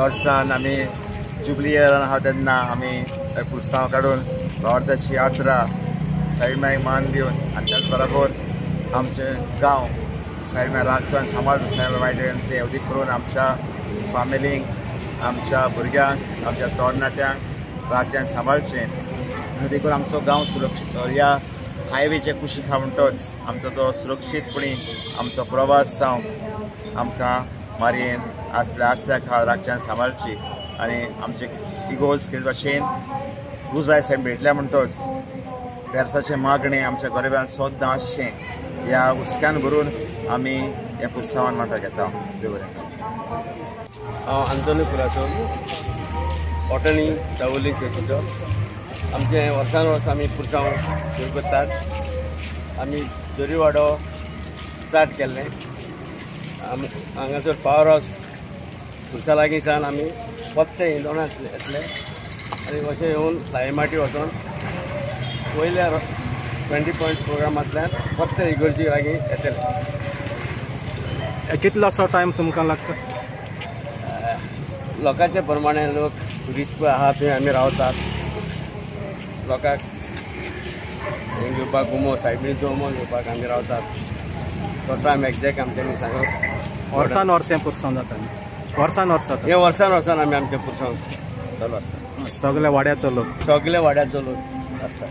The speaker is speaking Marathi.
वर्सान आमी जुबली इयरान आहा तेन्ना आमी पुरसांव काडून भावार्थाची यात्रा सायड मागीर मान दिवन आनी त्याच बरोबर आमचे गांव सायड मागीर राखच्यान सांबाळून वायट अदीक करून आमच्या फॅमिलींक आमच्या भुरग्यांक आमच्या तरणाट्यांक राज्यान सांबाळचें देखून आमचो गांव सुरक्षीत ह्या हायवेचे कुशीक आहा म्हणटच आमचो तो सुरक्षीतपणी आमचो प्रवास जावंक आमकां मारयेन आसल्या आसल्या राज्यान सांबाळची आनी आमचे इगोज के भाशेन रुजाय सायड भेटल्या म्हणटच पेर्साचे मागणे आमच्या गरिबांक सोद्दां आसचें ह्या हुस्क्यान भरून आमी ह्या पुरसांवान वांटो घेता. देव बरें. हांव आंतोनी कुरासो ओटणी दावोली चर्चीचो. आमचे वर्सान वर्स आमी पुरसांव सुरू करतात. आमी जोरी वाडो स्टार्ट केल्लें. हांगासर पावर हावस पुरसां लागींच्यान आमी फक्त इंदोणाक येतले आनी अशें येवन लायमाटी वचोन वयल्या 20 पॉयंट प्रोग्रामांतल्यान फक्त इगर्जी लागीं येतले. कितलो असो टायम तुमकां लागता? लोकांचे प्रमाणे लोक ट्युरिस्ट आहा थंय आमी रावतात. लोकांक हें घेवपाक घुमो सायडीचो घुमो घेवपाक आमी रावतात. तो टायम एग्जॅक्ट आमच्यांनी सांगप. वर्सान वर्स पुरसांव जाता. वर्सान वर्स हे वर्सान वर्सान आमी आमचे पुरसांव चालू आसता. सगळे वाड्याचो लोक सगळे वाड्याचो लोक आसता.